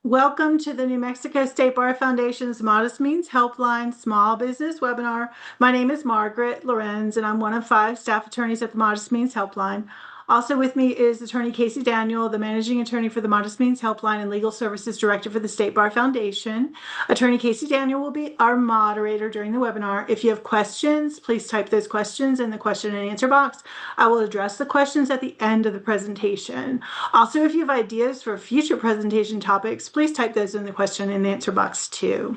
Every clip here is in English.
Welcome to the New Mexico State Bar Foundation's Modest Means Helpline Small Business Webinar. My name is Margaret Lorenz, and I'm one of 5 staff attorneys at the Modest Means Helpline. Also with me is Attorney Casey Daniel, the Managing Attorney for the Modest Means Helpline and Legal Services Director for the State Bar Foundation. Attorney Casey Daniel will be our moderator during the webinar. If you have questions, please type those questions in the question and answer box. I will address the questions at the end of the presentation. Also, if you have ideas for future presentation topics, please type those in the question and answer box too.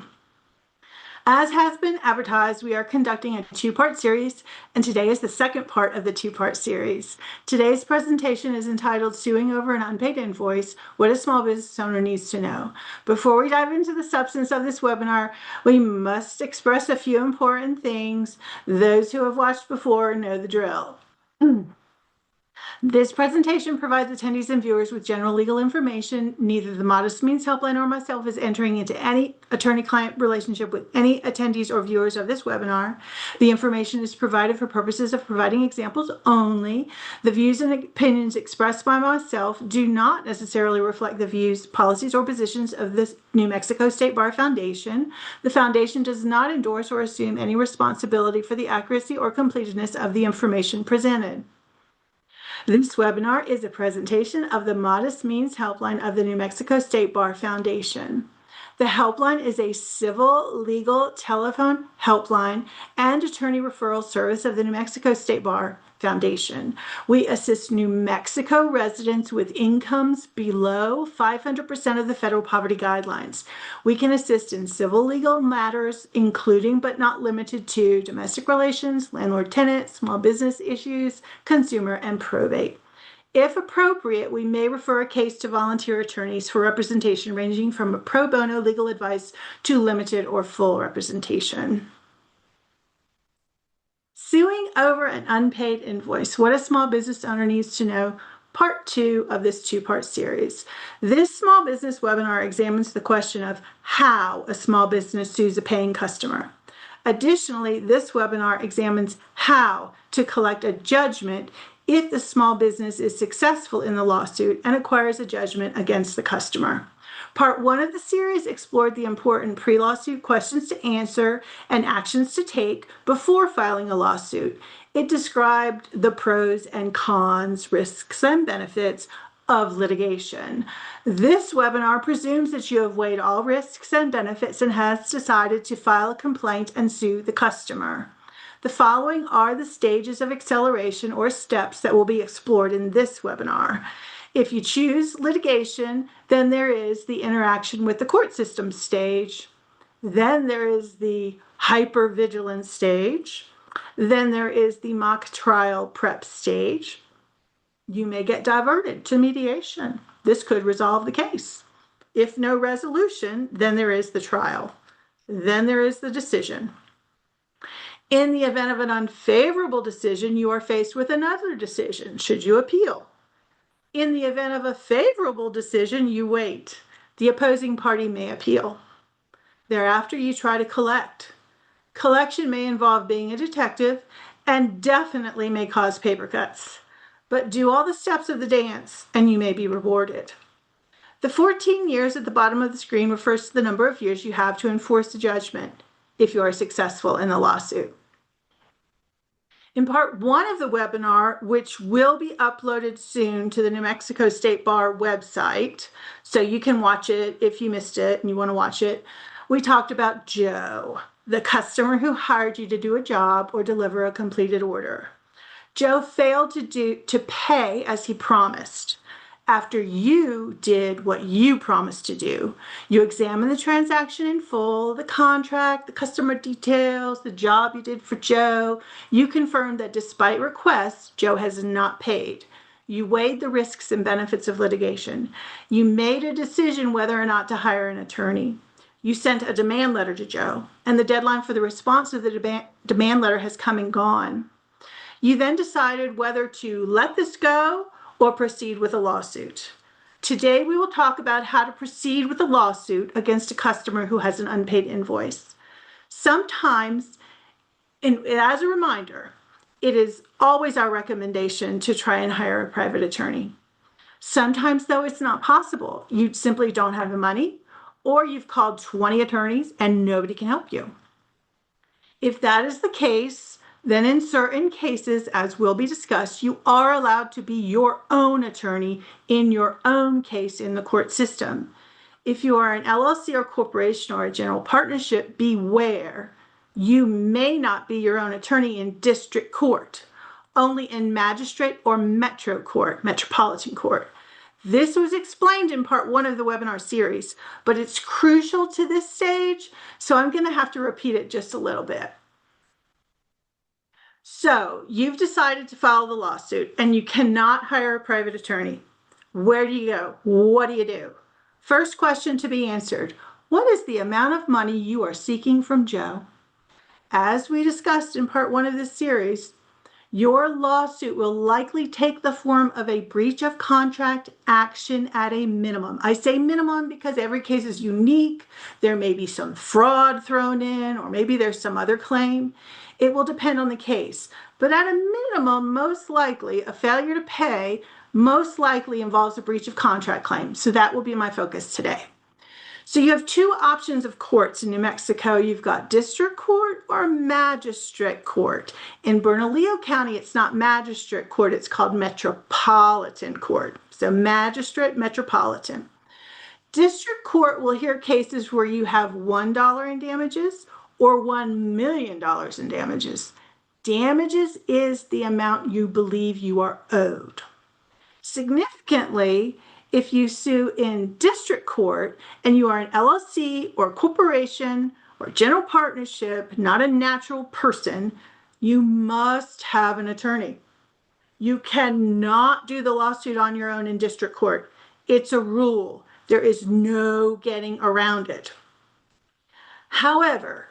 As has been advertised, we are conducting a 2-part series, and today is the second part of the 2-part series. Today's presentation is entitled Suing Over an Unpaid Invoice, What a Small Business Owner Needs to Know. Before we dive into the substance of this webinar, we must express a few important things. Those who have watched before know the drill. This presentation provides attendees and viewers with general legal information. Neither the Modest Means Helpline nor myself is entering into any attorney-client relationship with any attendees or viewers of this webinar. The information is provided for purposes of providing examples only. The views and opinions expressed by myself do not necessarily reflect the views, policies, or positions of the New Mexico State Bar Foundation. The Foundation does not endorse or assume any responsibility for the accuracy or completeness of the information presented. This webinar is a presentation of the Modest Means Helpline of the New Mexico State Bar Foundation. The helpline is a civil legal telephone helpline and attorney referral service of the New Mexico State Bar Foundation. We assist New Mexico residents with incomes below 500% of the federal poverty guidelines. We can assist in civil legal matters, including but not limited to domestic relations, landlord-tenant, small business issues, consumer, and probate. If appropriate, we may refer a case to volunteer attorneys for representation ranging from a pro bono legal advice to limited or full representation. Suing over an unpaid invoice, what a small business owner needs to know, part 2 of this 2-part series. This small business webinar examines the question of how a small business sues a paying customer. Additionally, this webinar examines how to collect a judgment if the small business is successful in the lawsuit and acquires a judgment against the customer. Part 1 of the series explored the important pre-lawsuit questions to answer and actions to take before filing a lawsuit. It described the pros and cons, risks and benefits of litigation. This webinar presumes that you have weighed all risks and benefits and has decided to file a complaint and sue the customer. The following are the stages of acceleration or steps that will be explored in this webinar. If you choose litigation, then there is the interaction with the court system stage. Then there is the hypervigilance stage. Then there is the mock trial prep stage. You may get diverted to mediation. This could resolve the case. If no resolution, then there is the trial. Then there is the decision. In the event of an unfavorable decision, you are faced with another decision. Should you appeal? In the event of a favorable decision, you wait. The opposing party may appeal. Thereafter, you try to collect. Collection may involve being a detective and definitely may cause paper cuts. But do all the steps of the dance and you may be rewarded. The 14 years at the bottom of the screen refers to the number of years you have to enforce the judgment if you are successful in the lawsuit. In part 1 of the webinar, which will be uploaded soon to the New Mexico State Bar website, so you can watch it if you missed it and you want to watch it, we talked about Joe, the customer who hired you to do a job or deliver a completed order. Joe failed to pay as he promised. After you did what you promised to do, you examined the transaction in full, the contract, the customer details, the job you did for Joe. You confirmed that despite requests, Joe has not paid. You weighed the risks and benefits of litigation. You made a decision whether or not to hire an attorney. You sent a demand letter to Joe, and the deadline for the response of the demand letter has come and gone. You then decided whether to let this go or proceed with a lawsuit. Today, we will talk about how to proceed with a lawsuit against a customer who has an unpaid invoice. Sometimes, and as a reminder, it is always our recommendation to try and hire a private attorney. Sometimes, though, it's not possible. You simply don't have the money, or you've called 20 attorneys and nobody can help you. If that is the case, then in certain cases, as will be discussed, you are allowed to be your own attorney in your own case in the court system. If you are an LLC or corporation or a general partnership, beware. You may not be your own attorney in district court, only in magistrate or metropolitan court. This was explained in part 1 of the webinar series, but it's crucial to this stage, so I'm going to have to repeat it just a little bit. So you've decided to file the lawsuit and you cannot hire a private attorney. Where do you go? What do you do? First question to be answered: what is the amount of money you are seeking from Joe? As we discussed in part 1 of this series, your lawsuit will likely take the form of a breach of contract action at a minimum. I say minimum because every case is unique. There may be some fraud thrown in, or maybe there's some other claim. It will depend on the case. But at a minimum, most likely, a failure to pay most likely involves a breach of contract claim. So that will be my focus today. So you have two options of courts in New Mexico. You've got district court or magistrate court. In Bernalillo County, it's not magistrate court, it's called metropolitan court. So magistrate, metropolitan. District court will hear cases where you have $1 in damages or $1 million in damages. Damages is the amount you believe you are owed. Significantly, if you sue in district court and you are an LLC or corporation or general partnership, not a natural person, you must have an attorney. You cannot do the lawsuit on your own in district court. It's a rule. There is no getting around it. However,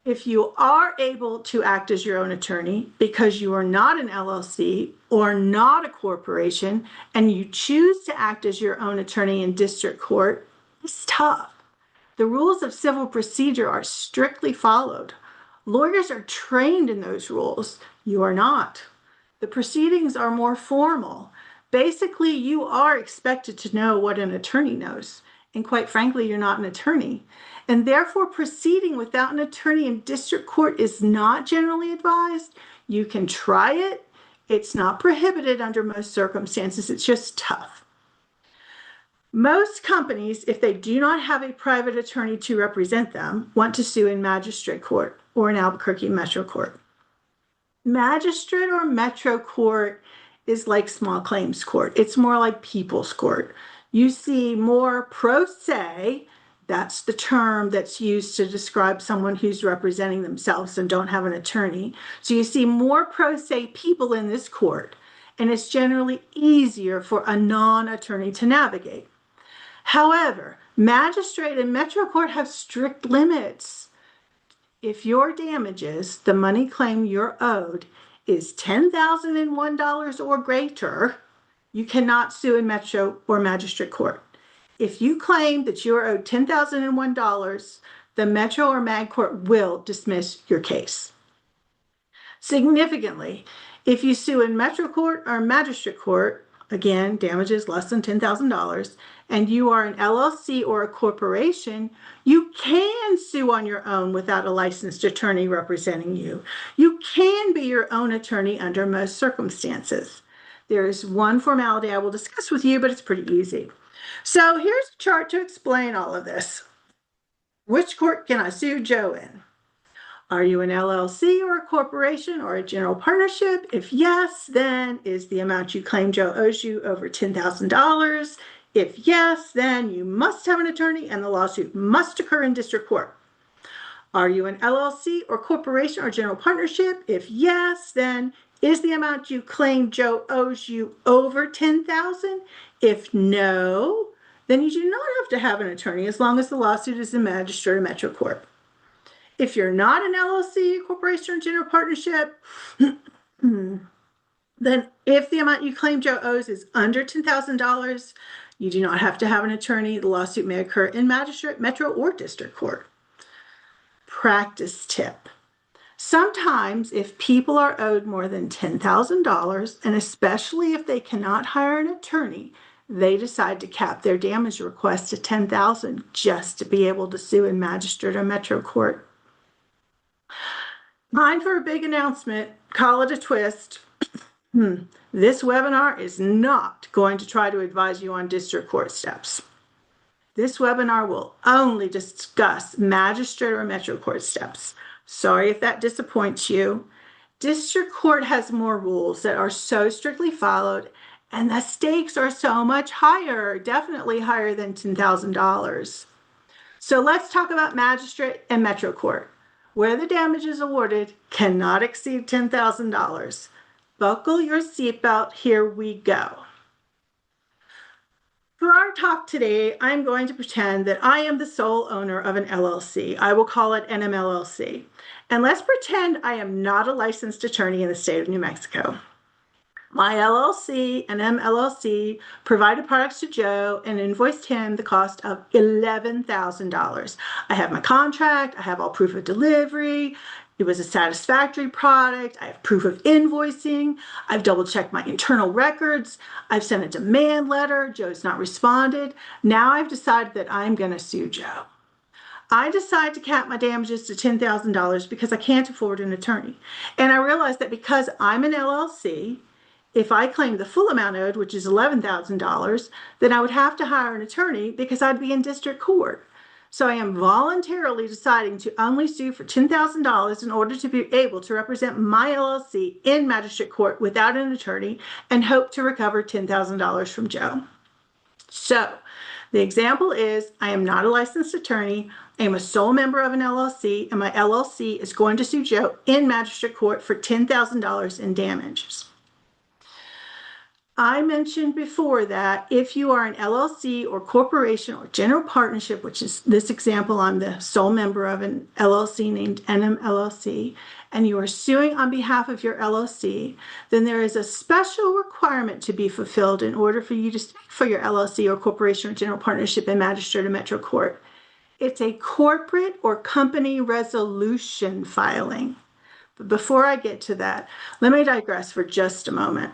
if you are able to act as your own attorney because you are not an LLC or not a corporation and you choose to act as your own attorney in district court, it's tough. The rules of civil procedure are strictly followed. Lawyers are trained in those rules. You are not. The proceedings are more formal. Basically, you are expected to know what an attorney knows. And quite frankly, you're not an attorney. And therefore, proceeding without an attorney in district court is not generally advised. You can try it. It's not prohibited under most circumstances. It's just tough. Most companies, if they do not have a private attorney to represent them, want to sue in magistrate court or in Albuquerque Metro Court. Magistrate or Metro Court is like small claims court. It's more like people's court. You see more pro se. That's the term that's used to describe someone who's representing themselves and don't have an attorney. So you see more pro se people in this court, and it's generally easier for a non-attorney to navigate. However, magistrate and metro court have strict limits. If your damages, the money claim you're owed, is $10,001 or greater, you cannot sue in metro or magistrate court. If you claim that you are owed $10,001, the Metro or Mag Court will dismiss your case. Significantly, if you sue in Metro Court or Magistrate Court, again, damages less than $10,000, and you are an LLC or a corporation, you can sue on your own without a licensed attorney representing you. You can be your own attorney under most circumstances. There is one formality I will discuss with you, but it's pretty easy. So here's a chart to explain all of this. Which court can I sue Joe in? Are you an LLC or a corporation or a general partnership? If yes, then is the amount you claim Joe owes you over $10,000? If yes, then you must have an attorney and the lawsuit must occur in district court. Are you an LLC or corporation or general partnership? If yes, then is the amount you claim Joe owes you over $10,000? If no, then you do not have to have an attorney as long as the lawsuit is in magistrate or metro court. If you're not an LLC, corporation, or general partnership, then if the amount you claim Joe owes is under $10,000, you do not have to have an attorney. The lawsuit may occur in magistrate, metro, or district court. Practice tip. Sometimes, if people are owed more than $10,000, and especially if they cannot hire an attorney, they decide to cap their damage request to $10,000 just to be able to sue in magistrate or metro court. Time for a big announcement. Call it a twist. This webinar is not going to try to advise you on district court steps. This webinar will only discuss magistrate or metro court steps. Sorry if that disappoints you. District court has more rules that are so strictly followed, and the stakes are so much higher, definitely higher than $10,000. So let's talk about magistrate and metro court, where the damages awarded cannot exceed $10,000. Buckle your seatbelt, here we go. For our talk today, I'm going to pretend that I am the sole owner of an LLC. I will call it NMLLC. And let's pretend I am not a licensed attorney in the state of New Mexico. My LLC and MLLC provided products to Joe and invoiced him the cost of $11,000. I have my contract, I have all proof of delivery, it was a satisfactory product, I have proof of invoicing, I've double-checked my internal records, I've sent a demand letter, Joe's not responded. Now I've decided that I'm going to sue Joe. I decide to cap my damages to $10,000 because I can't afford an attorney. And I realize that because I'm an LLC, if I claim the full amount owed, which is $11,000, then I would have to hire an attorney because I'd be in district court. So I am voluntarily deciding to only sue for $10,000 in order to be able to represent my LLC in magistrate court without an attorney and hope to recover $10,000 from Joe. So the example is, I am not a licensed attorney, I am a sole member of an LLC, and my LLC is going to sue Joe in magistrate court for $10,000 in damages. I mentioned before that if you are an LLC or corporation or general partnership, which is this example, I'm the sole member of an LLC named NMLLC, and you are suing on behalf of your LLC, then there is a special requirement to be fulfilled in order for you to speak for your LLC or corporation or general partnership in magistrate or metro court. It's a corporate or company resolution filing. But before I get to that, let me digress for just a moment.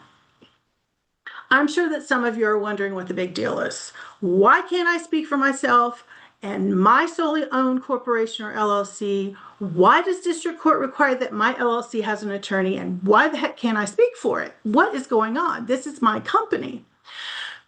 I'm sure that some of you are wondering what the big deal is. Why can't I speak for myself and my solely owned corporation or LLC? Why does district court require that my LLC has an attorney, and why the heck can't I speak for it? What is going on? This is my company.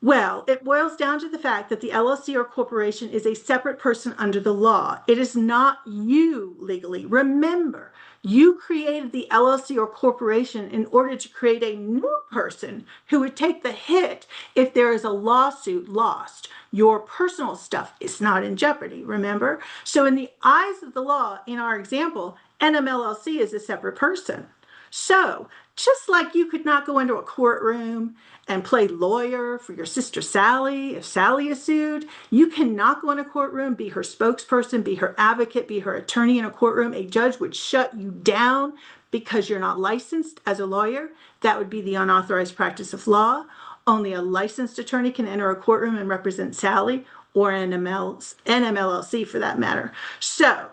Well, it boils down to the fact that the LLC or corporation is a separate person under the law. It is not you legally. Remember, you created the LLC or corporation in order to create a new person who would take the hit if there is a lawsuit lost. Your personal stuff is not in jeopardy, remember? So in the eyes of the law, in our example, NMLLC is a separate person. So just like you could not go into a courtroom and play lawyer for your sister Sally if Sally is sued, you cannot go in a courtroom, be her spokesperson, be her advocate, be her attorney in a courtroom. A judge would shut you down because you're not licensed as a lawyer. That would be the unauthorized practice of law. Only a licensed attorney can enter a courtroom and represent Sally or NMLLC for that matter. So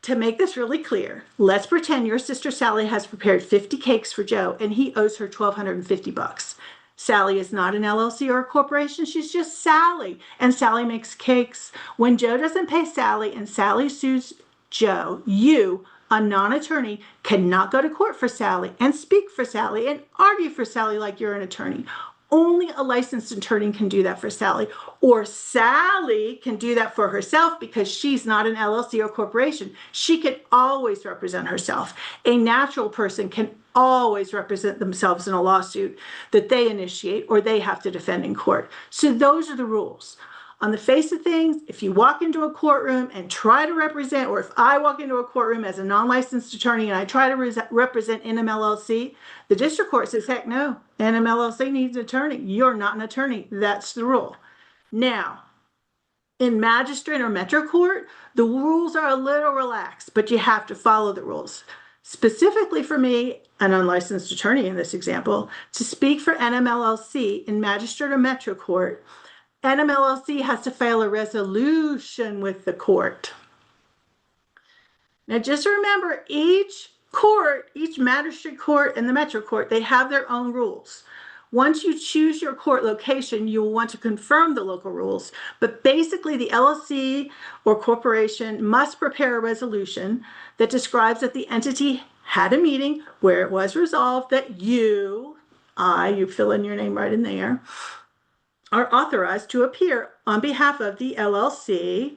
to make this really clear, let's pretend your sister Sally has prepared 50 cakes for Joe and he owes her $1,250. Sally is not an LLC or a corporation, she's just Sally, and Sally makes cakes. When Joe doesn't pay Sally and Sally sues Joe, you, a non-attorney, cannot go to court for Sally and speak for Sally and argue for Sally like you're an attorney. Only a licensed attorney can do that for Sally, or Sally can do that for herself because she's not an LLC or corporation. She can always represent herself. A natural person can always represent themselves in a lawsuit that they initiate or they have to defend in court. So those are the rules. On the face of things, if you walk into a courtroom and try to represent, or if I walk into a courtroom as a non-licensed attorney and I try to represent NMLLC, the district court says, heck no, NMLLC needs an attorney. You're not an attorney. That's the rule. Now, in magistrate or metro court, the rules are a little relaxed, but you have to follow the rules. Specifically for me, an unlicensed attorney in this example, to speak for NMLLC in magistrate or metro court, NMLLC has to file a resolution with the court. Now just remember, each court, each magistrate court and the metro court, they have their own rules. Once you choose your court location, you will want to confirm the local rules. But basically, the LLC or corporation must prepare a resolution that describes that the entity had a meeting where it was resolved that you fill in your name right in there, are authorized to appear on behalf of the LLC.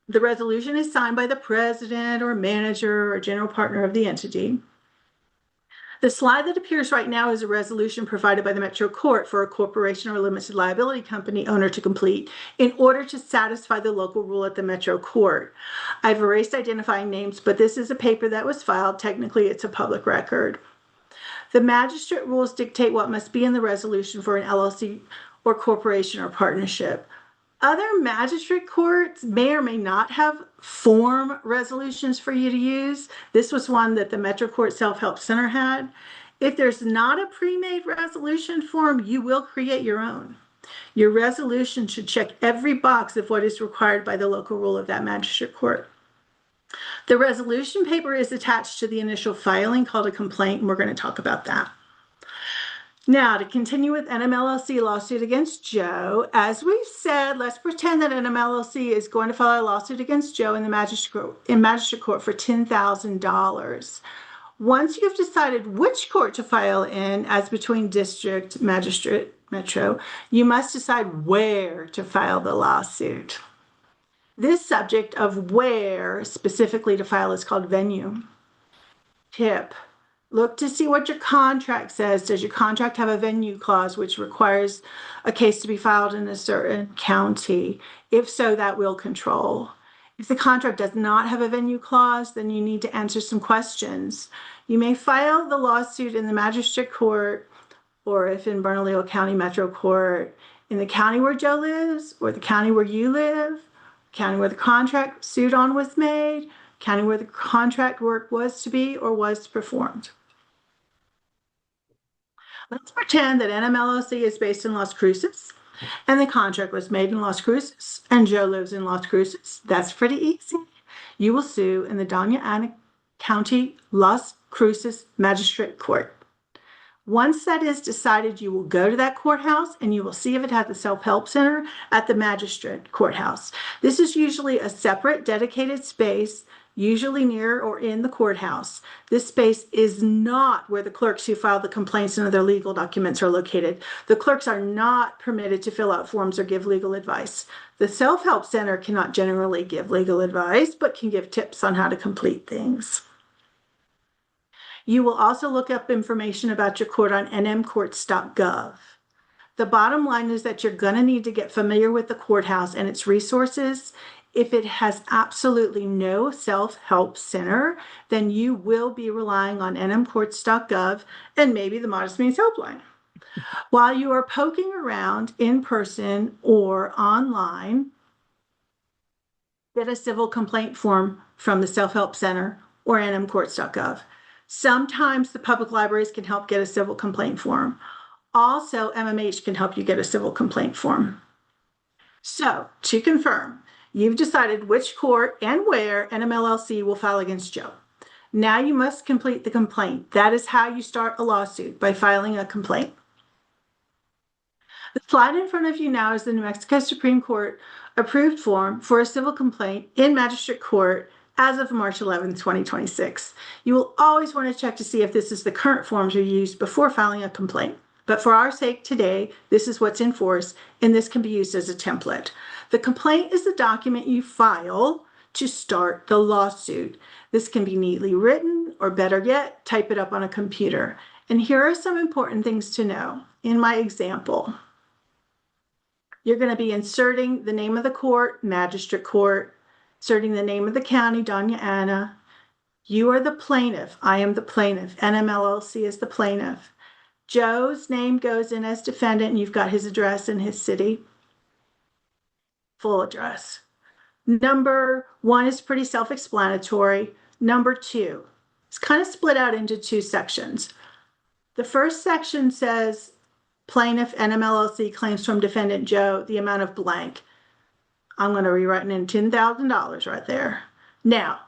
The resolution is signed by the president or manager or general partner of the entity. The slide that appears right now is a resolution provided by the Metro Court for a corporation or limited liability company owner to complete in order to satisfy the local rule at the Metro Court. I've erased identifying names, but this is a paper that was filed. Technically, it's a public record. The magistrate rules dictate what must be in the resolution for an LLC or corporation or partnership. Other magistrate courts may or may not have form resolutions for you to use. This was one that the Metro Court Self-Help Center had. If there's not a pre-made resolution form, you will create your own. Your resolution should check every box of what is required by the local rule of that magistrate court. The resolution paper is attached to the initial filing called a complaint, and we're going to talk about that. Now, to continue with NMLLC lawsuit against Joe, as we've said, let's pretend that NMLLC is going to file a lawsuit against Joe in the magistrate court for $10,000. Once you've decided which court to file in, as between district, magistrate, metro, you must decide where to file the lawsuit. This subject of where specifically to file is called venue. Tip. Look to see what your contract says. Does your contract have a venue clause which requires a case to be filed in a certain county? If so, that will control. If the contract does not have a venue clause, then you need to answer some questions. You may file the lawsuit in the magistrate court, or if in Bernalillo County Metro Court, in the county where Joe lives, or the county where you live, county where the contract suit on was made, county where the contract work was to be or was performed. Let's pretend that NMLLC is based in Las Cruces and the contract was made in Las Cruces and Joe lives in Las Cruces. That's pretty easy. You will sue in the Doña Ana County Las Cruces Magistrate Court. Once that is decided, you will go to that courthouse and you will see if it has a self-help center at the magistrate courthouse. This is usually a separate dedicated space, usually near or in the courthouse. This space is not where the clerks who file the complaints and other legal documents are located. The clerks are not permitted to fill out forms or give legal advice. The self-help center cannot generally give legal advice, but can give tips on how to complete things. You will also look up information about your court on nmcourts.gov. The bottom line is that you're going to need to get familiar with the courthouse and its resources. If it has absolutely no self-help center, then you will be relying on nmcourts.gov and maybe the Modest Means Helpline. While you are poking around in person or online, get a civil complaint form from the Self-Help Center or nmcourts.gov. Sometimes the public libraries can help get a civil complaint form. Also, MMH can help you get a civil complaint form. So, to confirm, you've decided which court and where NMLLC will file against Joe. Now you must complete the complaint. That is how you start a lawsuit, by filing a complaint. The slide in front of you now is the New Mexico Supreme Court approved form for a civil complaint in magistrate court as of March 11, 2026. You will always want to check to see if this is the current forms you used before filing a complaint. But for our sake today, this is what's in force, and this can be used as a template. The complaint is the document you file to start the lawsuit. This can be neatly written, or better yet, type it up on a computer. And here are some important things to know. In my example, you're going to be inserting the name of the court, magistrate court, inserting the name of the county, Doña Ana. You are the plaintiff. I am the plaintiff. NMLLC is the plaintiff. Joe's name goes in as defendant, and you've got his address and his city. Full address. Number one is pretty self-explanatory. Number two, it's kind of split out into two sections. The first section says, plaintiff NMLLC claims from defendant Joe the amount of blank. I'm going to rewrite in $10,000 right there. Now,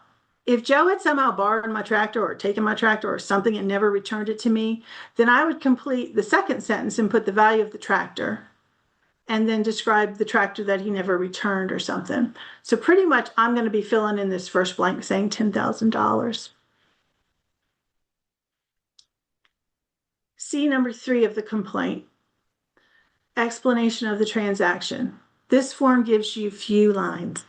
If Joe had somehow borrowed my tractor or taken my tractor or something and never returned it to me, then I would complete the second sentence and put the value of the tractor and then describe the tractor that he never returned or something. So pretty much I'm going to be filling in this first blank saying $10,000. C number 3 of the complaint, explanation of the transaction. This form gives you few lines.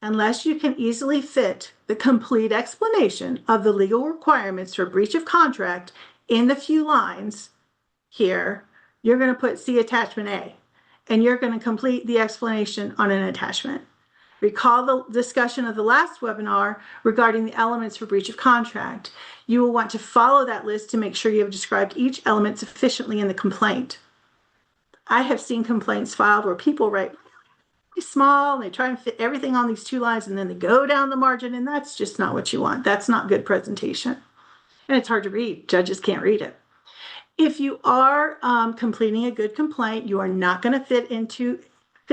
Unless you can easily fit the complete explanation of the legal requirements for breach of contract in the few lines here, you're going to put see attachment A, and you're going to complete the explanation on an attachment. Recall the discussion of the last webinar regarding the elements for breach of contract. You will want to follow that list to make sure you have described each element sufficiently in the complaint. I have seen complaints filed where people write small and they try and fit everything on these 2 lines and then they go down the margin, and that's just not what you want. That's not good presentation. And it's hard to read. Judges can't read it. If you are completing a good complaint, you are not going to fit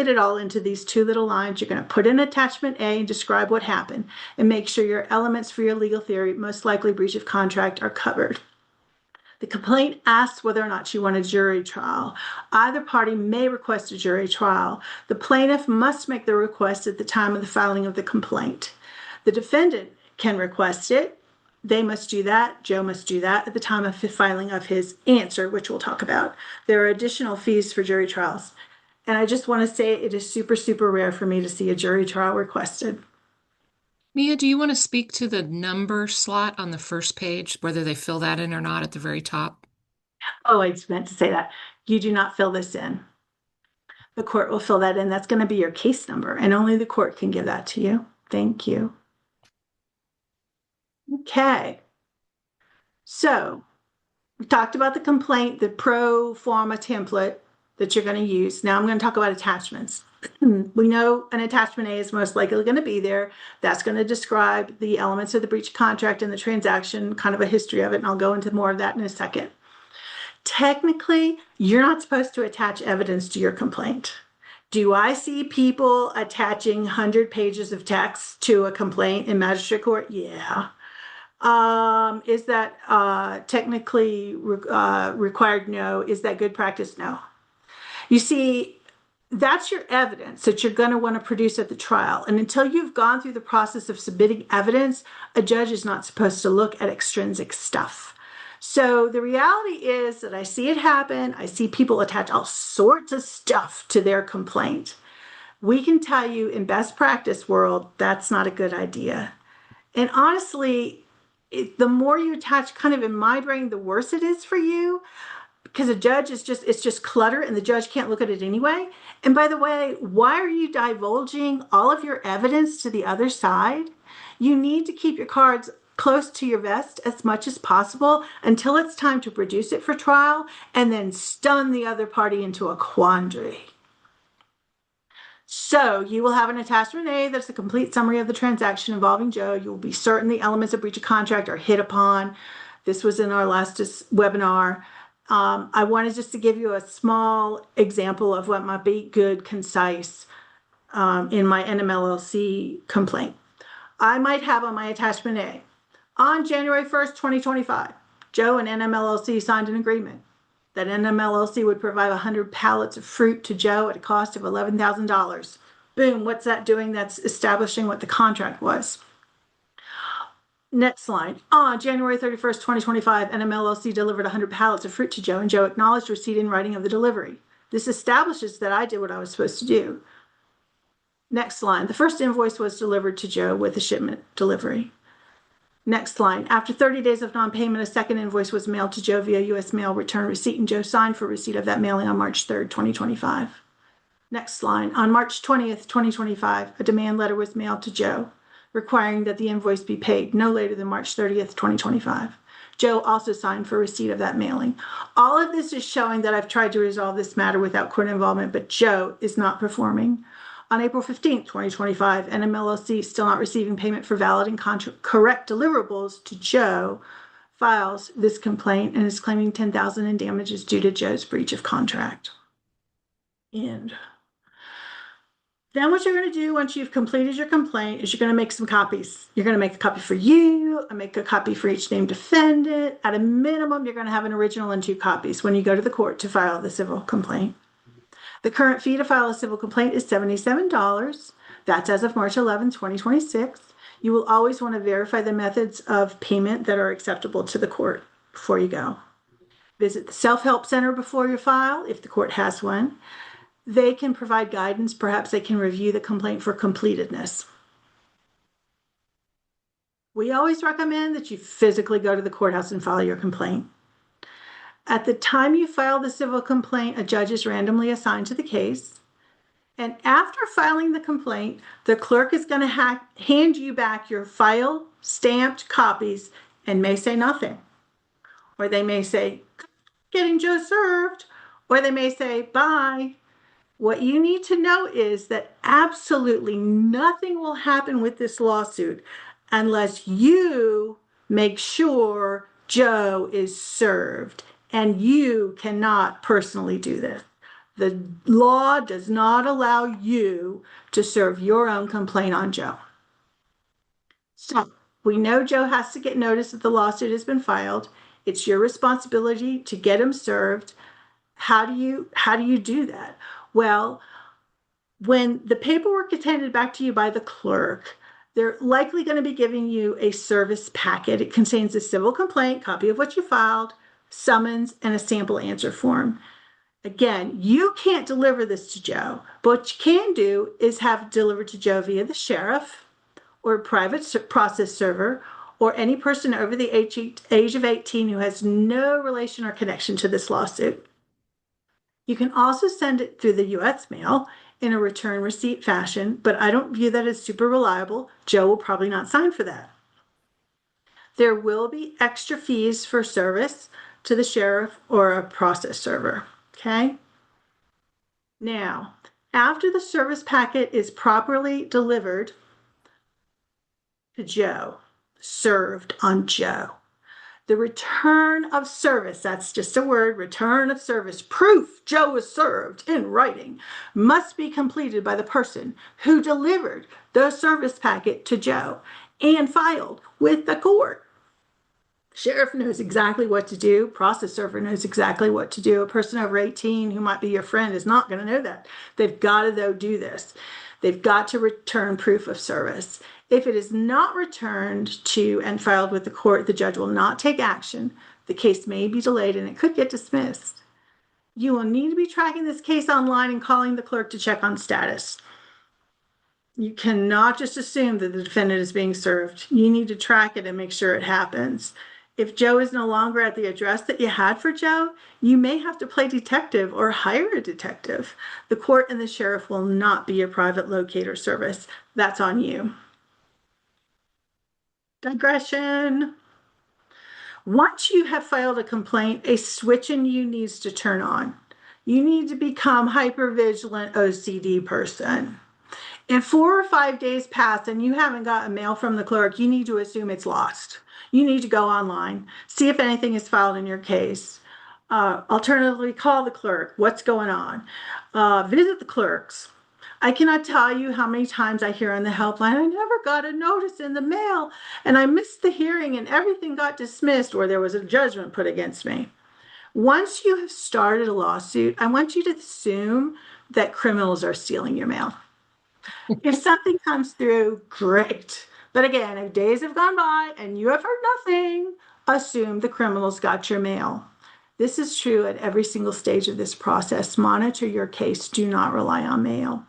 it all into these 2 little lines. You're going to put in attachment A and describe what happened and make sure your elements for your legal theory, most likely breach of contract, are covered. The complaint asks whether or not you want a jury trial. Either party may request a jury trial. The plaintiff must make the request at the time of the filing of the complaint. The defendant can request it. They must do that. Joe must do that at the time of the filing of his answer, which we'll talk about. There are additional fees for jury trials. And I just want to say it is super, super rare for me to see a jury trial requested. Mia, do you want to speak to the number slot on the first page, whether they fill that in or not at the very top? Oh, I meant to say that. You do not fill this in. The court will fill that in. That's going to be your case number, and only the court can give that to you. Thank you. Okay. So we talked about the complaint, the pro forma template that you're going to use. Now I'm going to talk about attachments. We know an attachment A is most likely going to be there. That's going to describe the elements of the breach of contract and the transaction, kind of a history of it, and I'll go into more of that in a second. Technically, you're not supposed to attach evidence to your complaint. Do I see people attaching 100 pages of text to a complaint in magistrate court? Yeah. Is that technically required? No. Is that good practice? No. You see, that's your evidence that you're going to want to produce at the trial. And until you've gone through the process of submitting evidence, a judge is not supposed to look at extrinsic stuff. So the reality is that I see it happen. I see people attach all sorts of stuff to their complaint. We can tell you in best practice world, that's not a good idea. And honestly, the more you attach, kind of in my brain, the worse it is for you, because a judge is it's just clutter and the judge can't look at it anyway. And by the way, why are you divulging all of your evidence to the other side? You need to keep your cards close to your vest as much as possible until it's time to produce it for trial and then stun the other party into a quandary. So you will have an attachment A that's a complete summary of the transaction involving Joe. You will be certain the elements of breach of contract are hit upon. This was in our last webinar. I wanted just to give you a small example of what might be good, concise in my NMLLC complaint. I might have on my attachment A, on January 1st, 2025, Joe and NMLLC signed an agreement that NMLLC would provide 100 pallets of fruit to Joe at a cost of $11,000. Boom, what's that doing? That's establishing what the contract was. Next line. On January 31st, 2025, NMLLC delivered 100 pallets of fruit to Joe, and Joe acknowledged receipt in writing of the delivery. This establishes that I did what I was supposed to do. Next line. The first invoice was delivered to Joe with the shipment delivery. Next line. After 30 days of non-payment, a second invoice was mailed to Joe via U.S. mail, return receipt, and Joe signed for receipt of that mailing on March 3rd, 2025. Next line. On March 20th, 2025, a demand letter was mailed to Joe, requiring that the invoice be paid no later than March 30th, 2025. Joe also signed for receipt of that mailing. All of this is showing that I've tried to resolve this matter without court involvement, but Joe is not performing. On April 15th, 2025, NMLLC, still not receiving payment for valid and correct deliverables to Joe, files this complaint and is claiming $10,000 in damages due to Joe's breach of contract. And Then what you're going to do once you've completed your complaint is you're going to make some copies. You're going to make a copy for you, and make a copy for each named defendant. At a minimum, you're going to have an original and 2 copies when you go to the court to file the civil complaint. The current fee to file a civil complaint is $77. That's as of March 11, 2026. You will always want to verify the methods of payment that are acceptable to the court before you go. Visit the self-help center before you file, if the court has one. They can provide guidance. Perhaps they can review the complaint for completedness. We always recommend that you physically go to the courthouse and file your complaint. At the time you file the civil complaint, a judge is randomly assigned to the case. And after filing the complaint, the clerk is going to hand you back your file, stamped copies, and may say nothing. Or they may say, getting Joe served. Or they may say, bye. What you need to know is that absolutely nothing will happen with this lawsuit unless you make sure Joe is served. And you cannot personally do this. The law does not allow you to serve your own complaint on Joe. So we know Joe has to get notice that the lawsuit has been filed. It's your responsibility to get him served. How do you do that? Well, when the paperwork is handed back to you by the clerk, they're likely going to be giving you a service packet. It contains a civil complaint, copy of what you filed, summons, and a sample answer form. Again, you can't deliver this to Joe, but what you can do is have it delivered to Joe via the sheriff or a private process server or any person over the age of 18 who has no relation or connection to this lawsuit. You can also send it through the U.S. mail in a return receipt fashion, but I don't view that as super reliable. Joe will probably not sign for that. There will be extra fees for service to the sheriff or a process server, okay? Now, after the service packet is properly delivered to Joe, served on Joe, the return of service, that's just a word, return of service, proof Joe was served in writing, must be completed by the person who delivered the service packet to Joe and filed with the court. Sheriff knows exactly what to do. Process server knows exactly what to do. A person over 18 who might be your friend is not going to know that. They've got to, though, do this. They've got to return proof of service. If it is not returned to and filed with the court, the judge will not take action. The case may be delayed and it could get dismissed. You will need to be tracking this case online and calling the clerk to check on status. You cannot just assume that the defendant is being served. You need to track it and make sure it happens. If Joe is no longer at the address that you had for Joe, you may have to play detective or hire a detective. The court and the sheriff will not be your private locator service. That's on you. Digression. Once you have filed a complaint, a switch in you needs to turn on. You need to become hypervigilant OCD person. If 4 or 5 days pass and you haven't gotten mail from the clerk, you need to assume it's lost. You need to go online, see if anything is filed in your case. Alternatively, call the clerk. What's going on? Visit the clerks. I cannot tell you how many times I hear on the helpline, I never got a notice in the mail, and I missed the hearing and everything got dismissed or there was a judgment put against me. Once you have started a lawsuit, I want you to assume that criminals are stealing your mail. If something comes through, great. But again, if days have gone by and you have heard nothing, assume the criminals got your mail. This is true at every single stage of this process. Monitor your case. Do not rely on mail.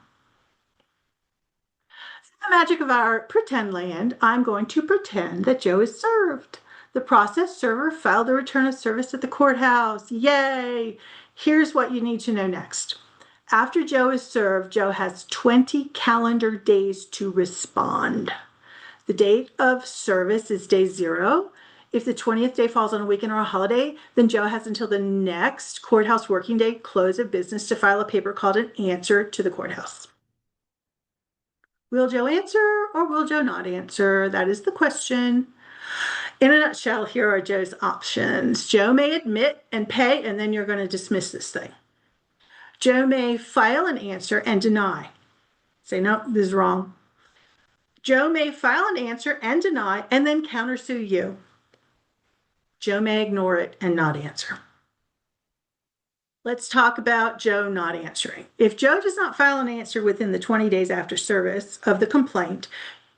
The magic of our pretend land, I'm going to pretend that Joe is served. The process server filed a return of service at the courthouse. Yay! Here's what you need to know next. After Joe is served, Joe has 20 calendar days to respond. The date of service is day 0. If the 20th day falls on a weekend or a holiday, then Joe has until the next courthouse working day, close of business, to file a paper called an answer to the courthouse. Will Joe answer or will Joe not answer? That is the question. In a nutshell, here are Joe's options. Joe may admit and pay, and then you're going to dismiss this thing. Joe may file an answer and deny. Say, no, this is wrong. Joe may file an answer and deny and then countersue you. Joe may ignore it and not answer. Let's talk about Joe not answering. If Joe does not file an answer within the 20 days after service of the complaint,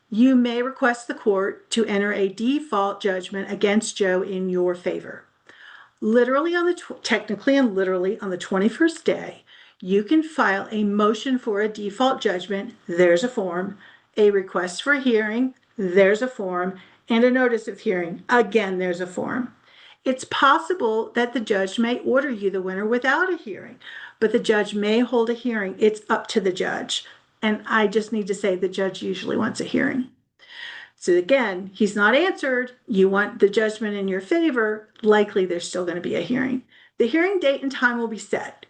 you may request the court to enter a default judgment against Joe in your favor. Technically and literally on the 21st day, you can file a motion for a default judgment, there's a form, a request for a hearing, there's a form, and a notice of hearing, again, there's a form. It's possible that the judge may order you the winner without a hearing, but the judge may hold a hearing. It's up to the judge. And I just need to say the judge usually wants a hearing. So again, he's not answered. You want the judgment in your favor. Likely there's still going to be a hearing. The hearing date and time will be set.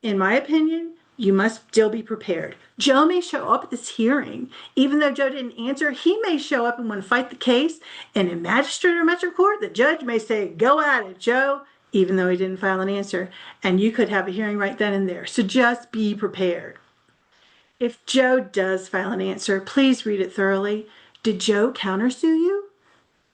In my opinion, you must still be prepared. Joe may show up at this hearing. Even though Joe didn't answer, he may show up and want to fight the case. And in magistrate or metro court, the judge may say, go at it, Joe, even though he didn't file an answer. And you could have a hearing right then and there. So just be prepared. If Joe does file an answer, please read it thoroughly. Did Joe countersue you?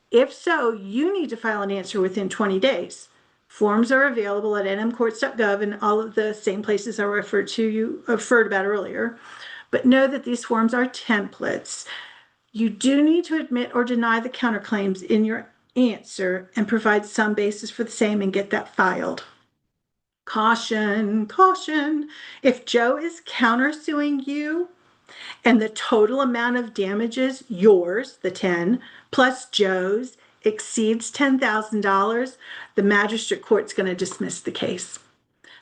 If so, you need to file an answer within 20 days. Forms are available at nmcourts.gov and all of the same places I referred about earlier. But know that these forms are templates. You do need to admit or deny the counterclaims in your answer and provide some basis for the same and get that filed. Caution, caution. If Joe is countersuing you and the total amount of damages, yours, the 10, plus Joe's, exceeds $10,000, the magistrate court's going to dismiss the case.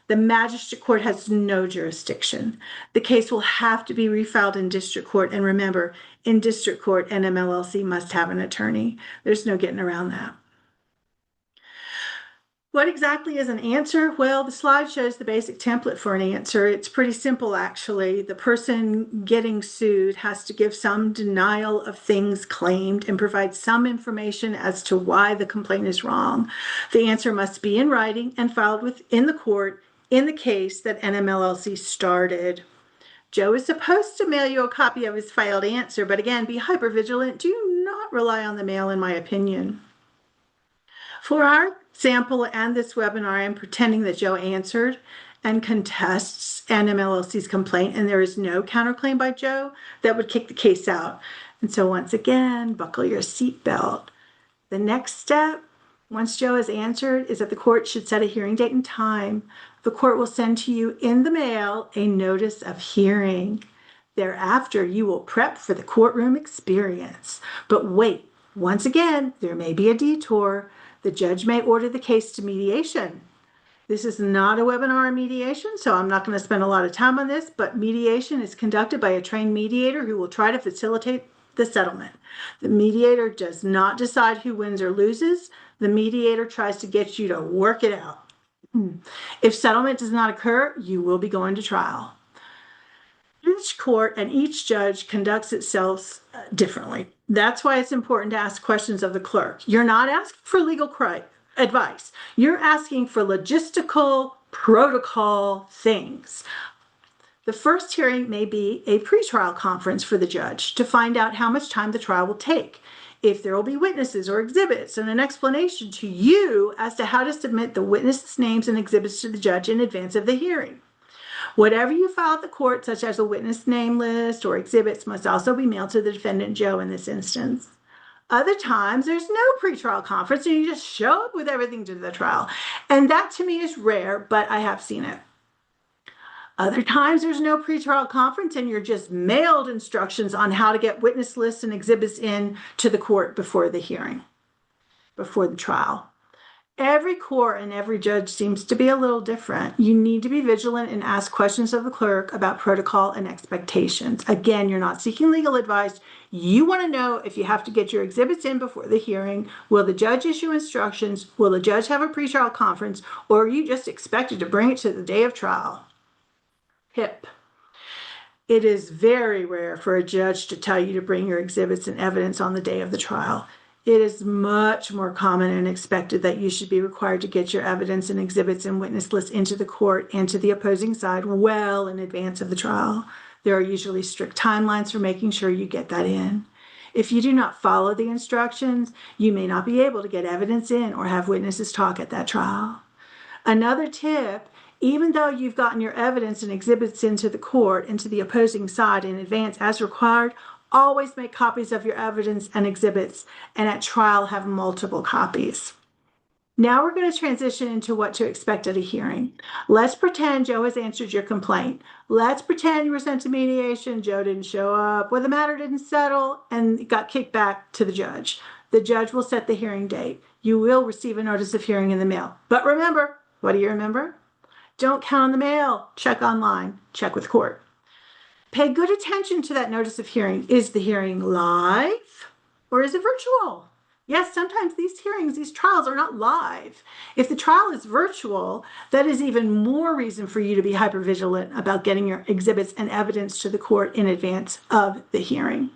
The magistrate court has no jurisdiction. The case will have to be refiled in district court. And remember, in district court, NMLLC must have an attorney. There's no getting around that. What exactly is an answer? Well, the slide shows the basic template for an answer. It's pretty simple, actually. The person getting sued has to give some denial of things claimed and provide some information as to why the complaint is wrong. The answer must be in writing and filed within the court in the case that NMLLC started. Joe is supposed to mail you a copy of his filed answer, but again, be hypervigilant. Do not rely on the mail, in my opinion. For our sample and this webinar, I'm pretending that Joe answered and contests NMLLC's complaint, and there is no counterclaim by Joe that would kick the case out. And so once again, buckle your seatbelt. The next step, once Joe has answered, is that the court should set a hearing date and time. The court will send to you in the mail a notice of hearing. Thereafter, you will prep for the courtroom experience. But wait, once again, there may be a detour. The judge may order the case to mediation. This is not a webinar on mediation, so I'm not going to spend a lot of time on this, but mediation is conducted by a trained mediator who will try to facilitate the settlement. The mediator does not decide who wins or loses. The mediator tries to get you to work it out. If settlement does not occur, you will be going to trial. Each court and each judge conducts itself differently. That's why it's important to ask questions of the clerk. You're not asking for legal advice. You're asking for logistical protocol things. The first hearing may be a pretrial conference for the judge to find out how much time the trial will take, if there will be witnesses or exhibits, and an explanation to you as to how to submit the witnesses' names and exhibits to the judge in advance of the hearing. Whatever you file at the court, such as a witness name list or exhibits, must also be mailed to the defendant, Joe, in this instance. Other times, there's no pretrial conference, and you just show up with everything to the trial. And that, to me, is rare, but I have seen it. Other times, there's no pretrial conference, and you're just mailed instructions on how to get witness lists and exhibits in to the court before the hearing, before the trial. Every court and every judge seems to be a little different. You need to be vigilant and ask questions of the clerk about protocol and expectations. Again, you're not seeking legal advice. You want to know if you have to get your exhibits in before the hearing. Will the judge issue instructions? Will the judge have a pretrial conference? Or are you just expected to bring it to the day of trial? HIP. It is very rare for a judge to tell you to bring your exhibits and evidence on the day of the trial. It is much more common and expected that you should be required to get your evidence and exhibits and witness lists into the court and to the opposing side well in advance of the trial. There are usually strict timelines for making sure you get that in. If you do not follow the instructions, you may not be able to get evidence in or have witnesses talk at that trial. Another tip, even though you've gotten your evidence and exhibits into the court, into the opposing side in advance as required, always make copies of your evidence and exhibits, and at trial have multiple copies. Now we're going to transition into what to expect at a hearing. Let's pretend Joe has answered your complaint. Let's pretend you were sent to mediation, Joe didn't show up, or the matter didn't settle, and got kicked back to the judge. The judge will set the hearing date. You will receive a notice of hearing in the mail. But remember, what do you remember? Don't count on the mail. Check online. Check with court. Pay good attention to that notice of hearing. Is the hearing live or is it virtual? Yes, sometimes these hearings, these trials are not live. If the trial is virtual, that is even more reason for you to be hypervigilant about getting your exhibits and evidence to the court in advance of the hearing.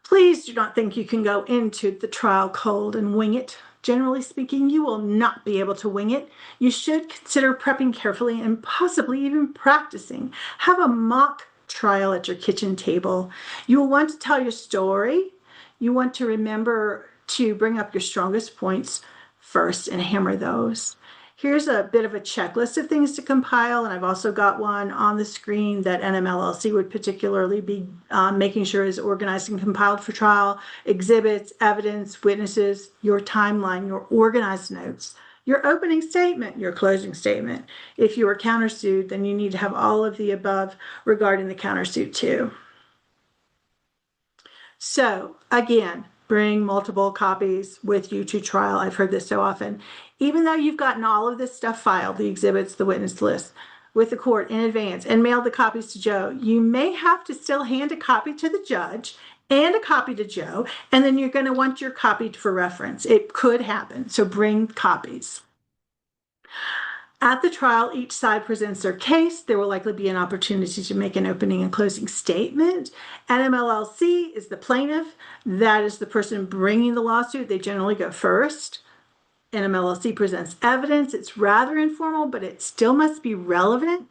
Please do not think you can go into the trial cold and wing it. Generally speaking, you will not be able to wing it. You should consider prepping carefully and possibly even practicing. Have a mock trial at your kitchen table. You will want to tell your story. You want to remember to bring up your strongest points first and hammer those. Here's a bit of a checklist of things to compile, and I've also got one on the screen that NMLLC would particularly be making sure is organized and compiled for trial. Exhibits, evidence, witnesses, your timeline, your organized notes, your opening statement, your closing statement. If you are countersued, then you need to have all of the above regarding the countersuit too. So again, bring multiple copies with you to trial. I've heard this so often. Even though you've gotten all of this stuff filed, the exhibits, the witness list, with the court in advance and mailed the copies to Joe, you may have to still hand a copy to the judge and a copy to Joe, and then you're going to want your copy for reference. It could happen, so bring copies. At the trial, each side presents their case. There will likely be an opportunity to make an opening and closing statement. NMLLC is the plaintiff. That is the person bringing the lawsuit. They generally go first. NMLLC presents evidence. It's rather informal, but it still must be relevant.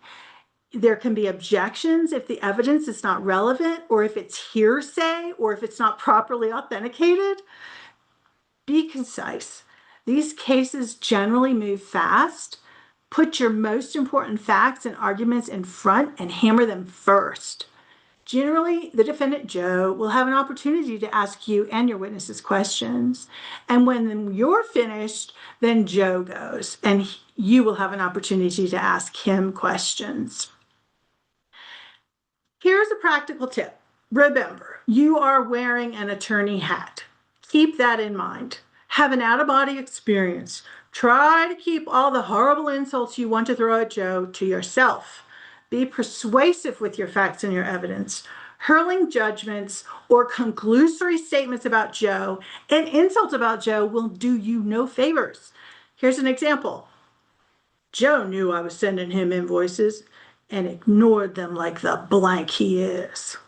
There can be objections if the evidence is not relevant, or if it's hearsay, or if it's not properly authenticated. Be concise. These cases generally move fast. Put your most important facts and arguments in front and hammer them first. Generally, the defendant, Joe, will have an opportunity to ask you and your witnesses questions. And when you're finished, then Joe goes, and you will have an opportunity to ask him questions. Here's a practical tip. Remember, you are wearing an attorney hat. Keep that in mind. Have an out-of-body experience. Try to keep all the horrible insults you want to throw at Joe to yourself. Be persuasive with your facts and your evidence. Hurling judgments or conclusory statements about Joe and insults about Joe will do you no favors. Here's an example. Joe knew I was sending him invoices and ignored them like the blank he is.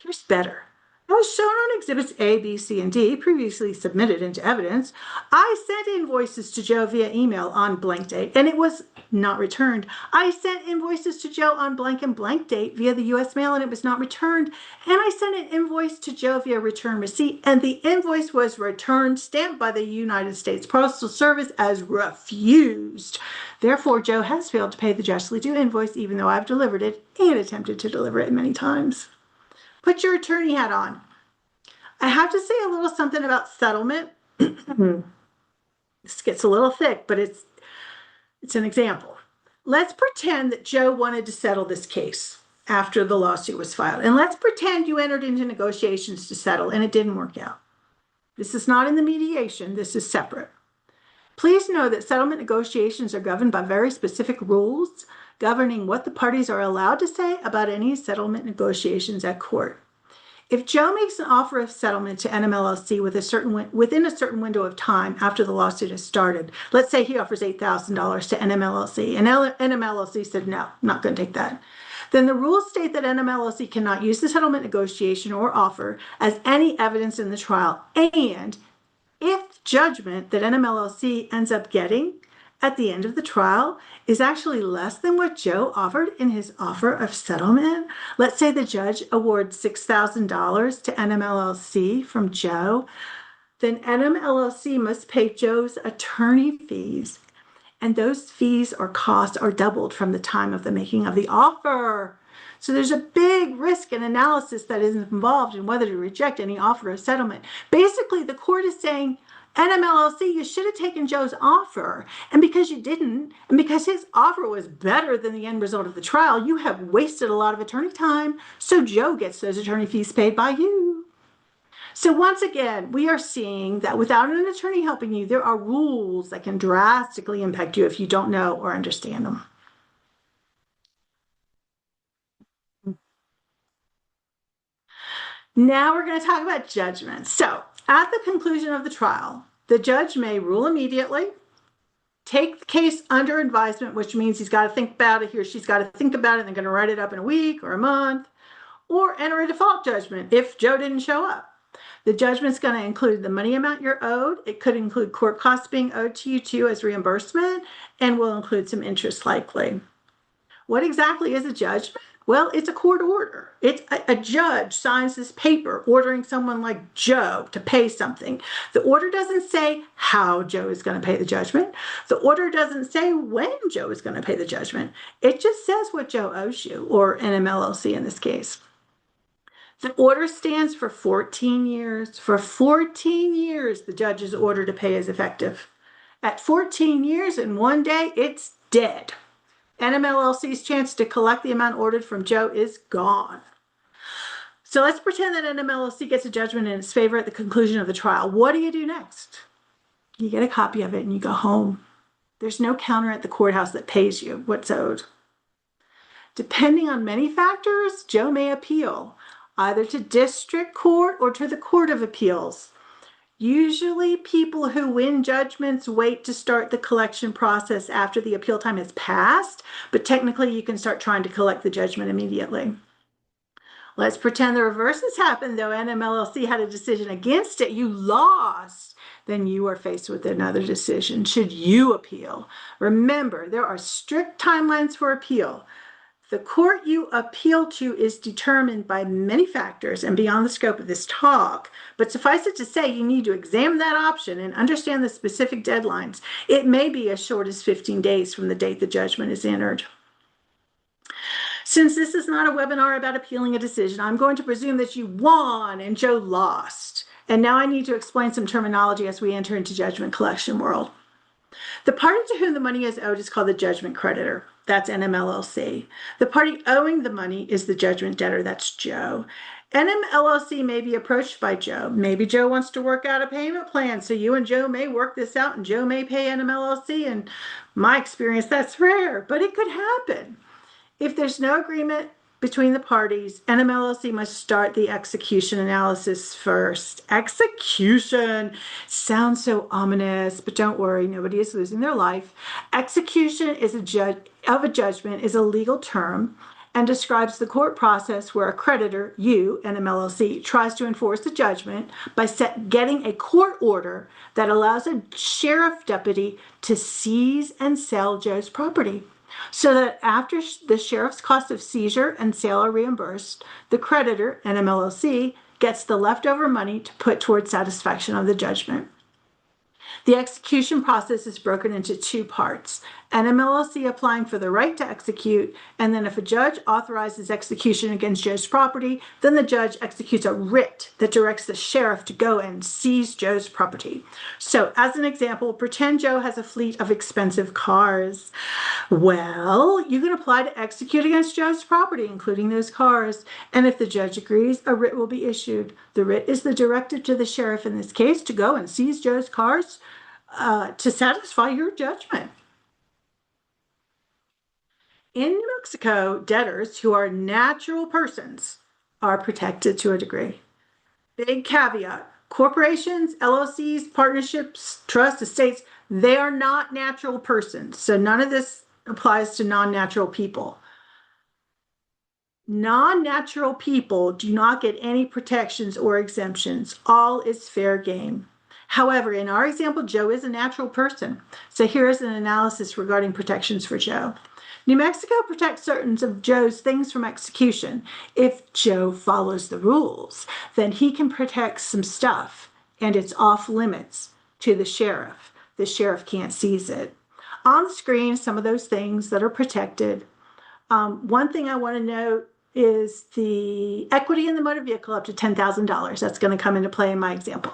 Here's better. As shown on exhibits A, B, C, and D, previously submitted into evidence, I sent invoices to Joe via email on blank date, and it was not returned. I sent invoices to Joe on blank and blank date via the U.S. mail, and it was not returned. And I sent an invoice to Joe via return receipt, and the invoice was returned, stamped by the United States Postal Service as refused. Therefore, Joe has failed to pay the justly due invoice, even though I've delivered it and attempted to deliver it many times. Put your attorney hat on. I have to say a little something about settlement. This gets a little thick, but it's an example. Let's pretend that Joe wanted to settle this case after the lawsuit was filed. And let's pretend you entered into negotiations to settle and it didn't work out. This is not in the mediation. This is separate. Please know that settlement negotiations are governed by very specific rules governing what the parties are allowed to say about any settlement negotiations at court. If Joe makes an offer of settlement to NMLLC within a certain window of time after the lawsuit has started, let's say he offers $8,000 to NMLLC, and NMLLC said, no, I'm not going to take that, then the rules state that NMLLC cannot use the settlement negotiation or offer as any evidence in the trial, and if judgment that NMLLC ends up getting at the end of the trial is actually less than what Joe offered in his offer of settlement, let's say the judge awards $6,000 to NMLLC from Joe, then NMLLC must pay Joe's attorney fees. And those fees or costs are doubled from the time of the making of the offer. So there's a big risk and analysis that is involved in whether to reject any offer of settlement. Basically, the court is saying, NMLLC, you should have taken Joe's offer. And because you didn't, and because his offer was better than the end result of the trial, you have wasted a lot of attorney time. So Joe gets those attorney fees paid by you. So once again, we are seeing that without an attorney helping you, there are rules that can drastically impact you if you don't know or understand them. Now we're going to talk about judgments. So at the conclusion of the trial, the judge may rule immediately, take the case under advisement, which means he's got to think about it, he or she's got to think about it, and they're going to write it up in a week or a month, or enter a default judgment if Joe didn't show up. The judgment's going to include the money amount you're owed. It could include court costs being owed to you too as reimbursement, and will include some interest likely. What exactly is a judgment? Well, it's a court order. It's a judge signs this paper ordering someone like Joe to pay something. The order doesn't say how Joe is going to pay the judgment. The order doesn't say when Joe is going to pay the judgment. It just says what Joe owes you, or NMLLC in this case. The order stands for 14 years. For 14 years, the judge's order to pay is effective. At 14 years and 1 day, it's dead. NMLLC's chance to collect the amount ordered from Joe is gone. So let's pretend that NMLLC gets a judgment in its favor at the conclusion of the trial. What do you do next? You get a copy of it and you go home. There's no counter at the courthouse that pays you what's owed. Depending on many factors, Joe may appeal, either to district court or to the Court of Appeals. Usually people who win judgments wait to start the collection process after the appeal time has passed, but technically you can start trying to collect the judgment immediately. Let's pretend the reverse has happened, though NMLLC had a decision against it, you lost, then you are faced with another decision. Should you appeal? Remember, there are strict timelines for appeal. The court you appeal to is determined by many factors and beyond the scope of this talk, but suffice it to say, you need to examine that option and understand the specific deadlines. It may be as short as 15 days from the date the judgment is entered. Since this is not a webinar about appealing a decision, I'm going to presume that you won and Joe lost. And now I need to explain some terminology as we enter into judgment collection world. The party to whom the money is owed is called the judgment creditor. That's NMLLC. The party owing the money is the judgment debtor. That's Joe. NMLLC may be approached by Joe. Maybe Joe wants to work out a payment plan, so you and Joe may work this out, and Joe may pay NMLLC. In my experience, that's rare, but it could happen. If there's no agreement between the parties, NMLLC must start the execution analysis first. Execution sounds so ominous, but don't worry, nobody is losing their life. Execution is a judgment is a legal term and describes the court process where a creditor, you, NMLLC, tries to enforce the judgment by getting a court order that allows a sheriff deputy to seize and sell Joe's property, so that after the sheriff's cost of seizure and sale are reimbursed, the creditor, NMLLC, gets the leftover money to put toward satisfaction of the judgment. The execution process is broken into two parts: NMLLC applying for the right to execute, and then if a judge authorizes execution against Joe's property, then the judge executes a writ that directs the sheriff to go and seize Joe's property. So as an example, pretend Joe has a fleet of expensive cars. Well, you can apply to execute against Joe's property, including those cars, and if the judge agrees, a writ will be issued. The writ is the directive to the sheriff in this case to go and seize Joe's cars to satisfy your judgment. In New Mexico, debtors who are natural persons are protected to a degree. Big caveat: corporations, LLCs, partnerships, trusts, estates, they are not natural persons. So none of this applies to non-natural people. Non-natural people do not get any protections or exemptions. All is fair game. However, in our example, Joe is a natural person. So here is an analysis regarding protections for Joe. New Mexico protects certain of Joe's things from execution. If Joe follows the rules, then he can protect some stuff, and it's off limits to the sheriff. The sheriff can't seize it. On the screen, some of those things that are protected. One thing I want to note is the equity in the motor vehicle up to $10,000. That's going to come into play in my example.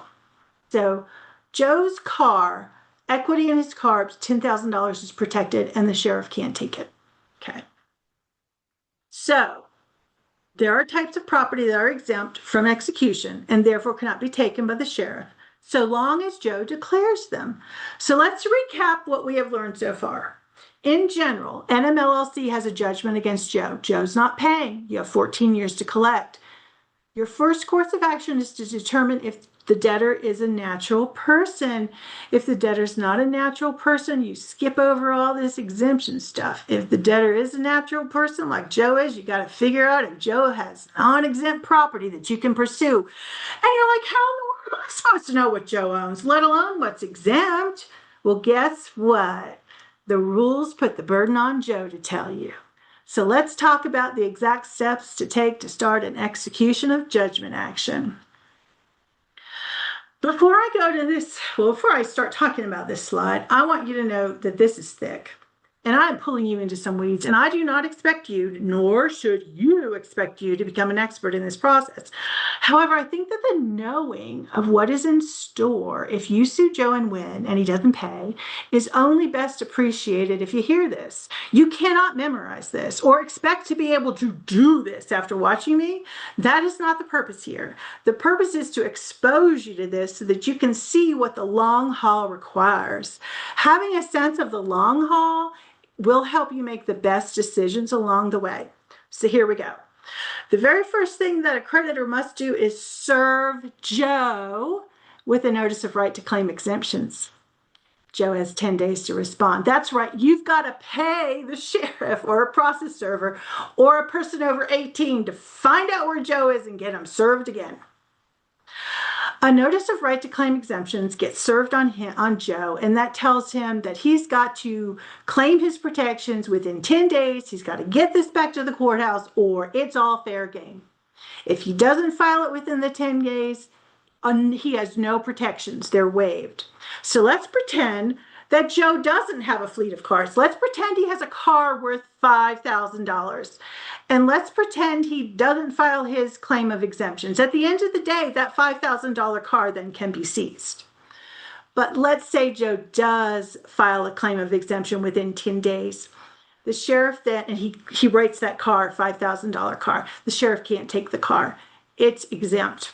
So Joe's car, equity in his car up to $10,000 is protected, and the sheriff can't take it. Okay. So there are types of property that are exempt from execution and therefore cannot be taken by the sheriff, so long as Joe declares them. So let's recap what we have learned so far. In general, NMLLC has a judgment against Joe. Joe's not paying. You have 14 years to collect. Your first course of action is to determine if the debtor is a natural person. If the debtor's not a natural person, you skip over all this exemption stuff. If the debtor is a natural person, like Joe is, you got to figure out if Joe has non-exempt property that you can pursue. And you're like, how in the world am I supposed to know what Joe owns, let alone what's exempt? Well, guess what? The rules put the burden on Joe to tell you. So let's talk about the exact steps to take to start an execution of judgment action. Before I start talking about this slide, I want you to know that this is thick. And I'm pulling you into some weeds, and I do not expect you, nor should you expect you to become an expert in this process. However, I think that the knowing of what is in store if you sue Joe and win and he doesn't pay is only best appreciated if you hear this. You cannot memorize this or expect to be able to do this after watching me. That is not the purpose here. The purpose is to expose you to this so that you can see what the long haul requires. Having a sense of the long haul will help you make the best decisions along the way. So here we go. The very first thing that a creditor must do is serve Joe with a notice of right to claim exemptions. Joe has 10 days to respond. That's right. You've got to pay the sheriff or a process server or a person over 18 to find out where Joe is and get him served again. A notice of right to claim exemptions gets served on Joe, and that tells him that he's got to claim his protections within 10 days. He's got to get this back to the courthouse, or it's all fair game. If he doesn't file it within the 10 days, he has no protections. They're waived. So let's pretend that Joe doesn't have a fleet of cars. Let's pretend he has a car worth $5,000. And let's pretend he doesn't file his claim of exemptions. At the end of the day, that $5,000 car then can be seized. But let's say Joe does file a claim of exemption within 10 days. The sheriff then, and he rates that car, $5,000 car. The sheriff can't take the car. It's exempt.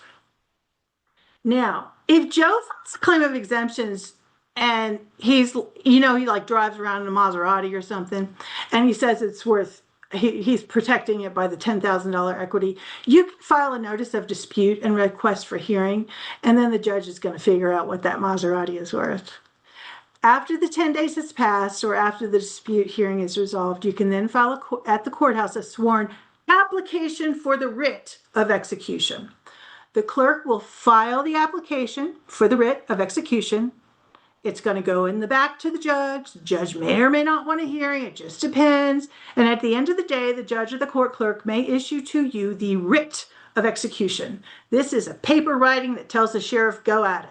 Now, if Joe files a claim of exemptions and he like drives around in a Maserati or something, and he says it's worth, he's protecting it by the $10,000 equity, you can file a notice of dispute and request for hearing, and then the judge is going to figure out what that Maserati is worth. After the 10 days has passed or after the dispute hearing is resolved, you can then file at the courthouse a sworn application for the writ of execution. The clerk will file the application for the writ of execution. It's going to go in the back to the judge. The judge may or may not want a hearing. It just depends. And at the end of the day, the judge or the court clerk may issue to you the writ of execution. This is a paper writing that tells the sheriff, go at it.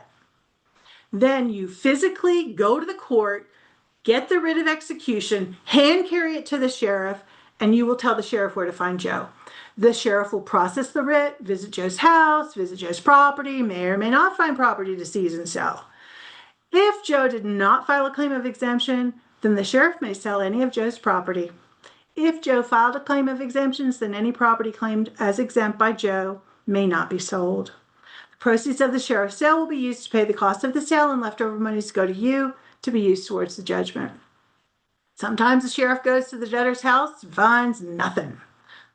Then you physically go to the court, get the writ of execution, hand carry it to the sheriff, and you will tell the sheriff where to find Joe. The sheriff will process the writ, visit Joe's house, visit Joe's property, may or may not find property to seize and sell. If Joe did not file a claim of exemption, then the sheriff may sell any of Joe's property. If Joe filed a claim of exemptions, then any property claimed as exempt by Joe may not be sold. The proceeds of the sheriff's sale will be used to pay the cost of the sale, and leftover monies go to you to be used towards the judgment. Sometimes the sheriff goes to the debtor's house and finds nothing.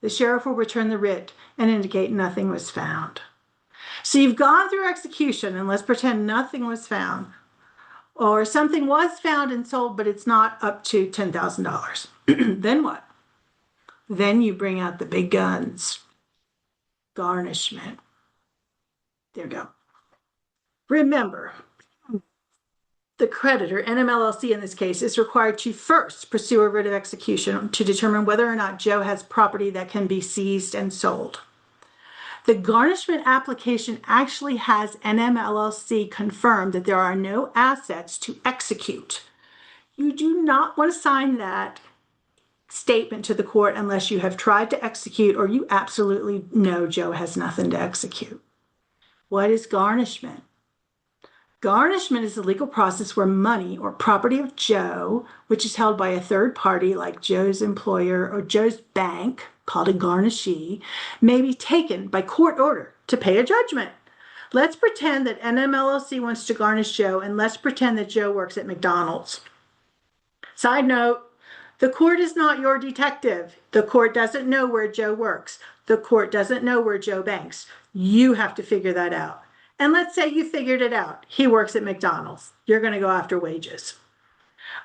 The sheriff will return the writ and indicate nothing was found. So you've gone through execution, and let's pretend nothing was found. Or something was found and sold, but it's not up to $10,000. Then what? Then you bring out the big guns. Garnishment. There you go. Remember, the creditor, NMLLC in this case, is required to first pursue a writ of execution to determine whether or not Joe has property that can be seized and sold. The garnishment application actually has NMLLC confirm that there are no assets to execute. You do not want to sign that statement to the court unless you have tried to execute or you absolutely know Joe has nothing to execute. What is garnishment? Garnishment is the legal process where money or property of Joe, which is held by a third party like Joe's employer or Joe's bank, called a garnishee, may be taken by court order to pay a judgment. Let's pretend that NMLLC wants to garnish Joe, and let's pretend that Joe works at McDonald's. Side note, the court is not your detective. The court doesn't know where Joe works. The court doesn't know where Joe banks. You have to figure that out. And let's say you figured it out. He works at McDonald's. You're going to go after wages.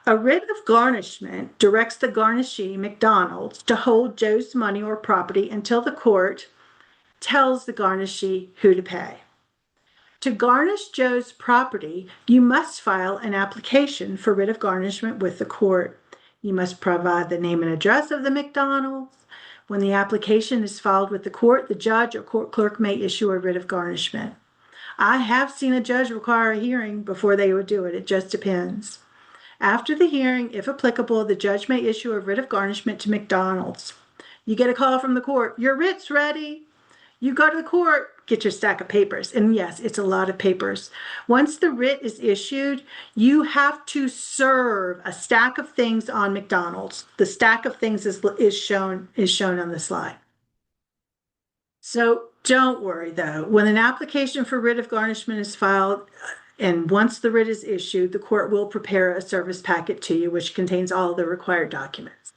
A writ of garnishment directs the garnishee, McDonald's, to hold Joe's money or property until the court tells the garnishee who to pay. To garnish Joe's property, you must file an application for writ of garnishment with the court. You must provide the name and address of the McDonald's. When the application is filed with the court, the judge or court clerk may issue a writ of garnishment. I have seen a judge require a hearing before they would do it. It just depends. After the hearing, if applicable, the judge may issue a writ of garnishment to McDonald's. You get a call from the court. Your writ's ready. You go to the court, get your stack of papers. And yes, it's a lot of papers. Once the writ is issued, you have to serve a stack of things on McDonald's. The stack of things is shown on the slide. So don't worry though. When an application for writ of garnishment is filed, and once the writ is issued, the court will prepare a service packet to you, which contains all the required documents.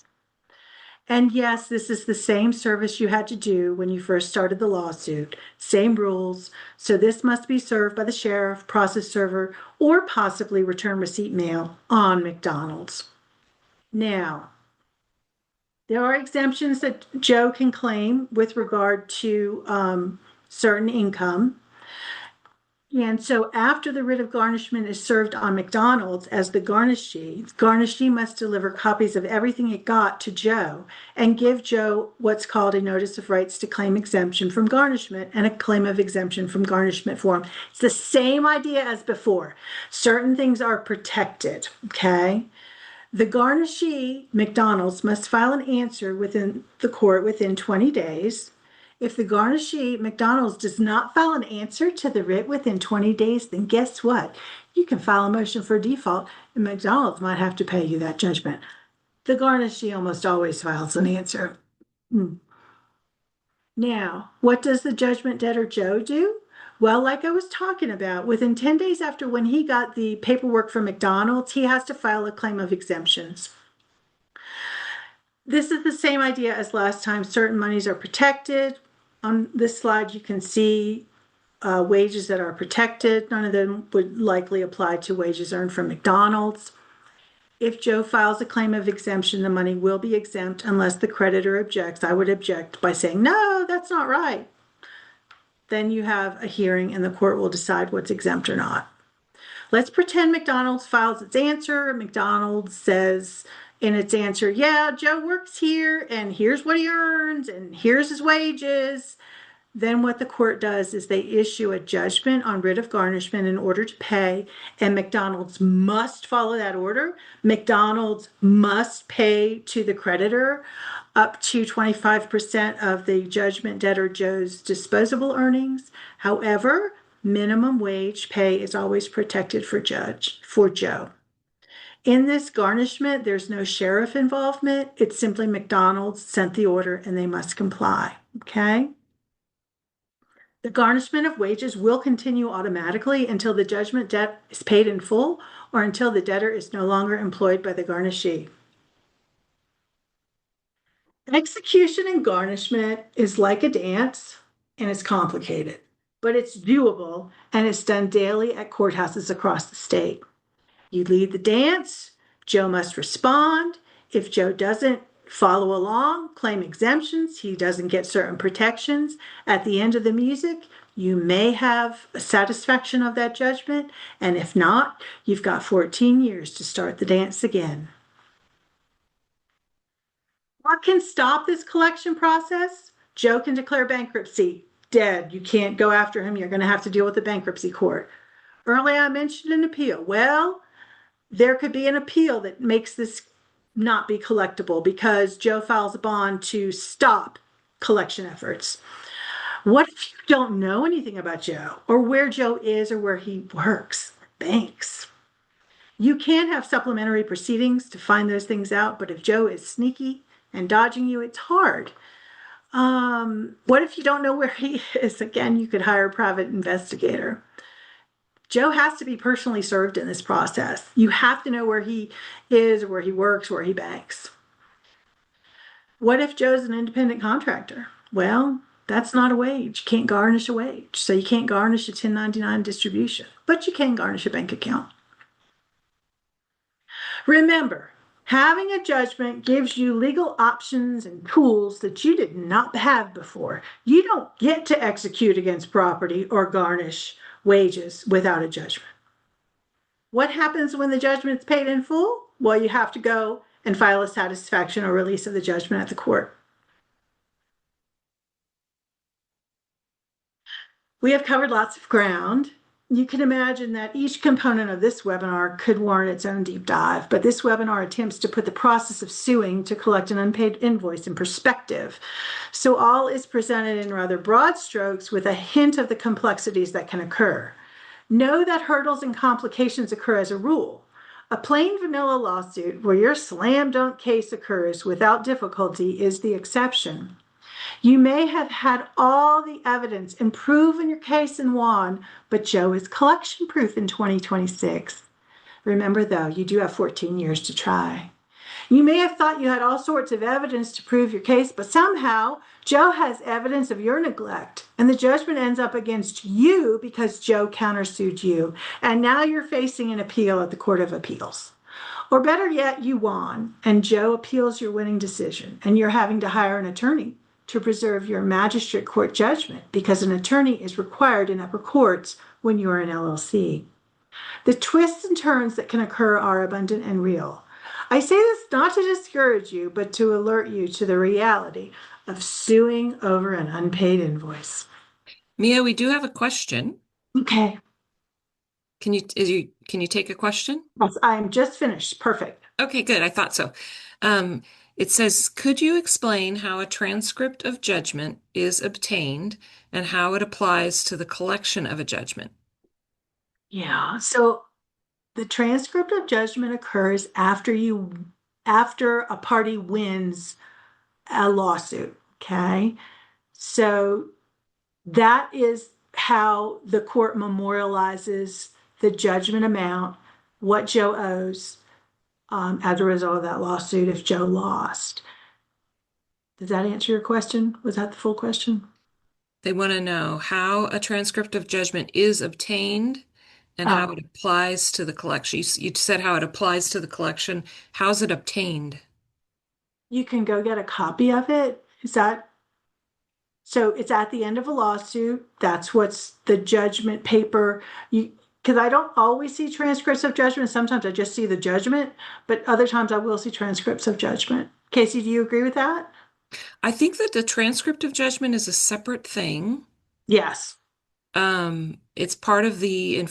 And yes, this is the same service you had to do when you first started the lawsuit. Same rules. So this must be served by the sheriff, process server, or possibly return receipt mail on McDonald's. Now, there are exemptions that Joe can claim with regard to certain income. And so after the writ of garnishment is served on McDonald's as the garnishee must deliver copies of everything it got to Joe and give Joe what's called a notice of rights to claim exemption from garnishment and a claim of exemption from garnishment form. It's the same idea as before. Certain things are protected, okay? The garnishee, McDonald's, must file an answer within the court within 20 days. If the garnishee, McDonald's, does not file an answer to the writ within 20 days, then guess what? You can file a motion for default, and McDonald's might have to pay you that judgment. The garnishee almost always files an answer. Now, what does the judgment debtor Joe do? Well, like I was talking about, within 10 days after when he got the paperwork from McDonald's, he has to file a claim of exemptions. This is the same idea as last time. Certain monies are protected. On this slide, you can see wages that are protected. None of them would likely apply to wages earned from McDonald's. If Joe files a claim of exemption, the money will be exempt unless the creditor objects. I would object by saying, no, that's not right. Then you have a hearing and the court will decide what's exempt or not. Let's pretend McDonald's files its answer. McDonald's says in its answer, yeah, Joe works here and here's what he earns and here's his wages. Then what the court does is they issue a judgment on writ of garnishment in order to pay, and McDonald's must follow that order. McDonald's must pay to the creditor up to 25% of the judgment debtor Joe's disposable earnings. However, minimum wage pay is always protected for Joe. In this garnishment, there's no sheriff involvement. It's simply McDonald's sent the order and they must comply, okay? The garnishment of wages will continue automatically until the judgment debt is paid in full or until the debtor is no longer employed by the garnishee. Execution and garnishment is like a dance and it's complicated, but it's doable and it's done daily at courthouses across the state. You lead the dance, Joe must respond. If Joe doesn't claim exemptions, he doesn't get certain protections. At the end of the music, You may have a satisfaction of that judgment, and if not, you've got 14 years to start the dance again. What can stop this collection process? Joe can declare bankruptcy. Dead. You can't go after him. You're going to have to deal with the bankruptcy court. Earlier, I mentioned an appeal. Well, there could be an appeal that makes this not be collectible because Joe files a bond to stop collection efforts. What if you don't know anything about Joe or where Joe is or where he works? Banks. You can have supplementary proceedings to find those things out, but if Joe is sneaky and dodging you, it's hard. What if you don't know where he is? Again, you could hire a private investigator. Joe has to be personally served in this process. You have to know where he is, where he works, where he banks. What if Joe's an independent contractor? Well, that's not a wage. You can't garnish a wage. So you can't garnish a 1099 distribution, but you can garnish a bank account. Remember, having a judgment gives you legal options and tools that you did not have before. You don't get to execute against property or garnish wages without a judgment. What happens when the judgment's paid in full? Well, you have to go and file a satisfaction or release of the judgment at the court. We have covered lots of ground. You can imagine that each component of this webinar could warrant its own deep dive, but this webinar attempts to put the process of suing to collect an unpaid invoice in perspective. So all is presented in rather broad strokes with a hint of the complexities that can occur. Know that hurdles and complications occur as a rule. A plain vanilla lawsuit where your slam dunk case occurs without difficulty is the exception. You may have had all the evidence and proven your case and won, but Joe is collection proof in 2026. Remember, though, you do have 14 years to try. You may have thought you had all sorts of evidence to prove your case, but somehow Joe has evidence of your neglect, and the judgment ends up against you because Joe countersued you, and now you're facing an appeal at the Court of Appeals. Or better yet, you won, and Joe appeals your winning decision, and you're having to hire an attorney to preserve your magistrate court judgment because an attorney is required in upper courts when you are an LLC. The twists and turns that can occur are abundant and real. I say this not to discourage you, but to alert you to the reality of suing over an unpaid invoice. Mia, we do have a question. Okay. Can you take a question? Yes, I'm just finished. Perfect. Okay, good. I thought so. It says, could you explain how a transcript of judgment is obtained and how it applies to the collection of a judgment? Yeah. So the transcript of judgment occurs after a party wins a lawsuit. Okay. So that is how the court memorializes the judgment amount, what Joe owes as a result of that lawsuit if Joe lost. Does that answer your question? Was that the full question? They want to know how a transcript of judgment is obtained and how Oh, it applies to the collection. You said how it applies to the collection. How's it obtained? you can go get a copy of it. Is that so? It's at the end of a lawsuit. That's what's the judgment paper. Because I don't always see transcripts of judgment. Sometimes I just see the judgment, but other times I will see transcripts of judgment. Casey, do you agree with that? I think that the transcript of judgment is a separate thing. Yes. It's part of the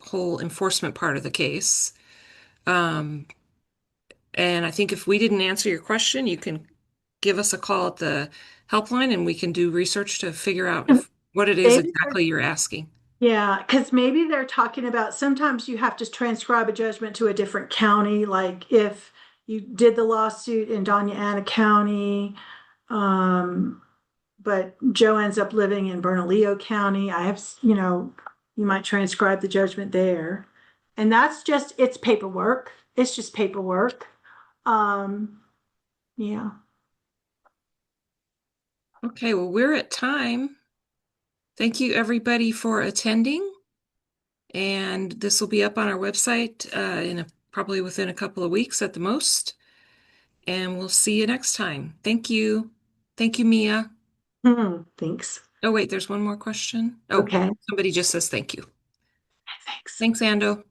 whole enforcement part of the case. Um, and I think if we didn't answer your question, you can give us a call at the helpline and we can do research to figure out what it is Maybe exactly you're asking. Yeah, because maybe they're talking about sometimes you have to transcribe a judgment to a different county, like if you did the lawsuit in Doña Ana County, um, but Joe ends up living in Bernalillo County. You might transcribe the judgment there. And that's just, it's paperwork. It's just paperwork. Um, yeah. Okay, well, we're at time. Thank you, everybody, for attending. And this will be up on our website probably within a couple of weeks at the most. And we'll see you next time. Thank you. Thank you, Mia. Thanks. Oh, wait, there's one more question. Oh, Okay, somebody just says thank you. thanks. Thanks, Ando.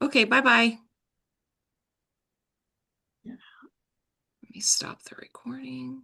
Okay, bye-bye. Let me stop the recording.